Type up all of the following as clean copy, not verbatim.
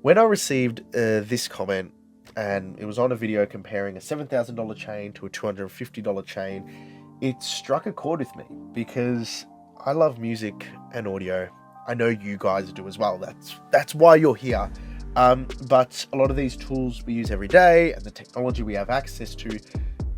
When I received this comment, and it was on a video comparing a $7,000 chain to a $250 chain, it struck a chord with me because I love music and audio. I know you guys do as well. That's why you're here. But a lot of these tools we use every day and the technology we have access to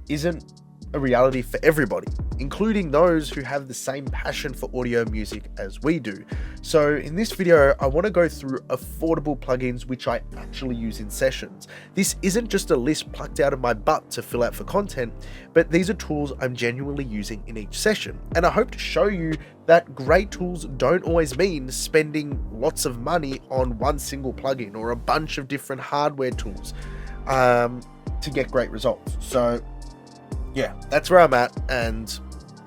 isn't a reality for everybody, including those who have the same passion for audio music as we do. So in this video, I want to go through affordable plugins which I actually use in sessions. This isn't just a list plucked out of my butt to fill out for content, but these are tools I'm genuinely using in each session. And I hope to show you that great tools don't always mean spending lots of money on one single plugin or a bunch of different hardware tools to get great results. So yeah, that's where I'm at, and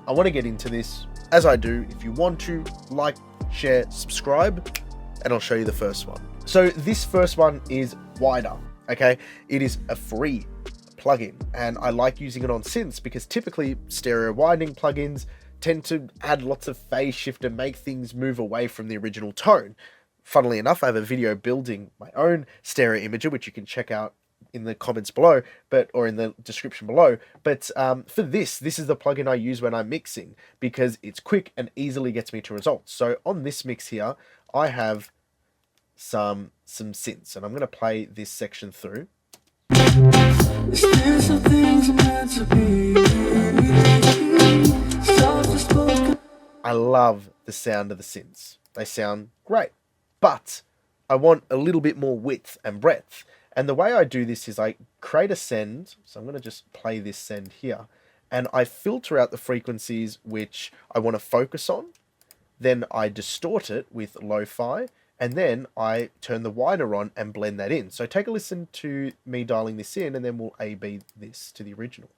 I want to get into this as I do. If you want to, like, share, subscribe, and I'll show you the first one. So this first one is Wider, okay? It is a free plugin, and I like using it on synths because typically stereo widening plugins tend to add lots of phase shift and make things move away from the original tone. Funnily enough, I have a video building my own stereo imager, which you can check out in the comments below, or in the description below. But for this is the plugin I use when I'm mixing because it's quick and easily gets me to results. So on this mix here, I have some synths, and I'm going to play this section through. I love the sound of the synths. They sound great, but I want a little bit more width and breadth. And the way I do this is I create a send. So I'm going to just play this send here. And I filter out the frequencies which I want to focus on. Then I distort it with lo-fi. And then I turn the wider on and blend that in. So take a listen to me dialing this in, and then we'll A/B this to the original.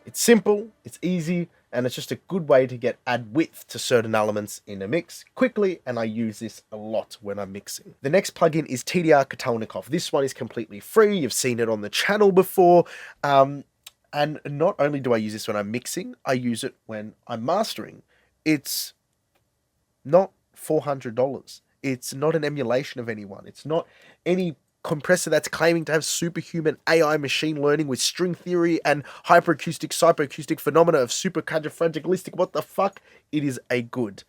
It's simple, it's easy, and it's just a good way to add width to certain elements in a mix quickly, and I use this a lot when I'm mixing. The next plugin is TDR Katalnikov. This one is completely free. You've seen it on the channel before. And not only do I use this when I'm mixing, I use it when I'm mastering. It's not $400. It's not an emulation of anyone. It's not any compressor that's claiming to have superhuman AI machine learning with string theory and hyperacoustic, psychoacoustic phenomena of supercalifragilistic. What the fuck? It is a good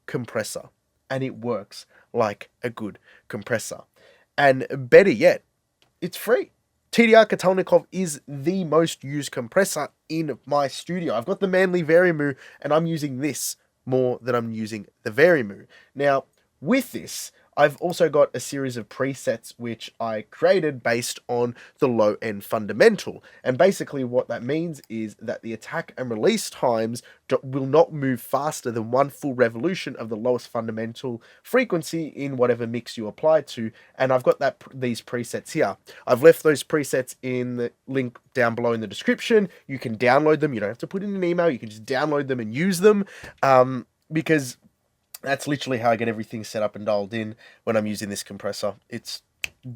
compressor, and it works like a good compressor. And better yet, it's free. TDR Katalnikov is the most used compressor in my studio. I've got the Manly Varimu, and I'm using this more than I'm using the Varimu. Now, with this, I've also got a series of presets which I created based on the low-end fundamental. And basically what that means is that the attack and release times will not move faster than one full revolution of the lowest fundamental frequency in whatever mix you apply to. And I've got these presets here. I've left those presets in the link down below in the description. You can download them. You don't have to put in an email. You can just download them and use them because that's literally how I get everything set up and dialed in when I'm using this compressor. It's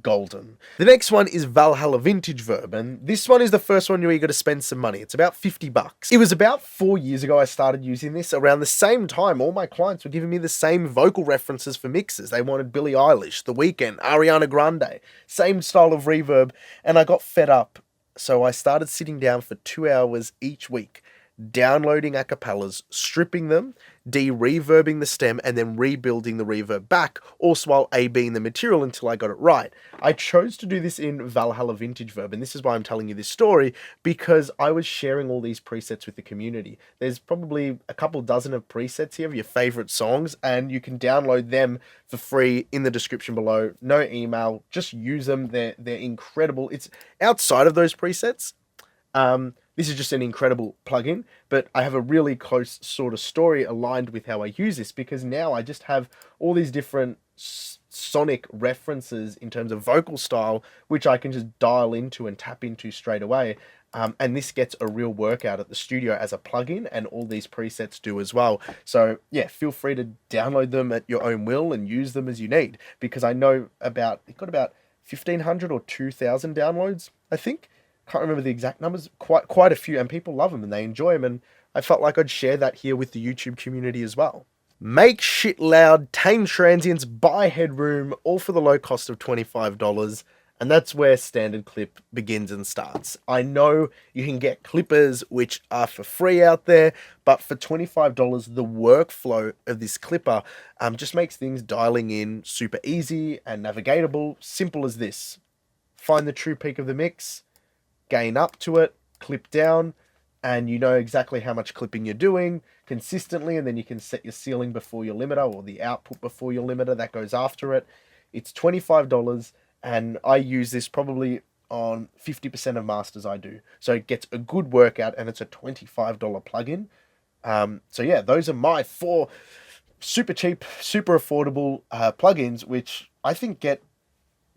golden. The next one is Valhalla Vintage Verb, and this one is the first one where you got to spend some money. It's about $50. It was about 4 years ago I started using this. Around the same time, all my clients were giving me the same vocal references for mixes. They wanted Billie Eilish, The Weeknd, Ariana Grande, same style of reverb, and I got fed up. So I started sitting down for 2 hours each week, downloading acapellas, stripping them, de-reverbing the stem, and then rebuilding the reverb back, also while A-Bing the material until I got it right. I chose to do this in Valhalla Vintage Verb, and this is why I'm telling you this story, because I was sharing all these presets with the community. There's probably a couple dozen of presets here of your favorite songs, and you can download them for free in the description below. No email, just use them. They're incredible. It's outside of those presets. This is just an incredible plugin, but I have a really close sort of story aligned with how I use this, because now I just have all these different sonic references in terms of vocal style, which I can just dial into and tap into straight away. And this gets a real workout at the studio as a plugin, and all these presets do as well. So yeah, feel free to download them at your own will and use them as you need, because I know it got about 1,500 or 2,000 downloads, I think. Can't remember the exact numbers, quite a few, and people love them and they enjoy them, and I felt like I'd share that here with the YouTube community as well. Make shit loud, tame transients, buy Headroom, all for the low cost of $25, and that's where standard clip begins and starts. I know you can get clippers which are for free out there, but for $25, the workflow of this clipper just makes things dialing in super easy and navigatable, simple as this. Find the true peak of the mix, gain up to it, clip down, and you know exactly how much clipping you're doing consistently, and then you can set your ceiling before your limiter, or the output before your limiter that goes after it. It's $25, and I use this probably on 50% of masters I do. So it gets a good workout, and it's a $25 plugin. So yeah, those are my 4 super cheap, super affordable plugins, which I think get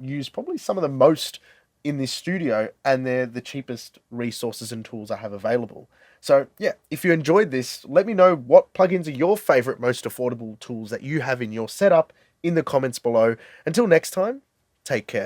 used probably some of the most in this studio, and they're the cheapest resources and tools I have available. So yeah, if you enjoyed this, let me know what plugins are your favorite, most affordable tools that you have in your setup in the comments below. Until next time, take care.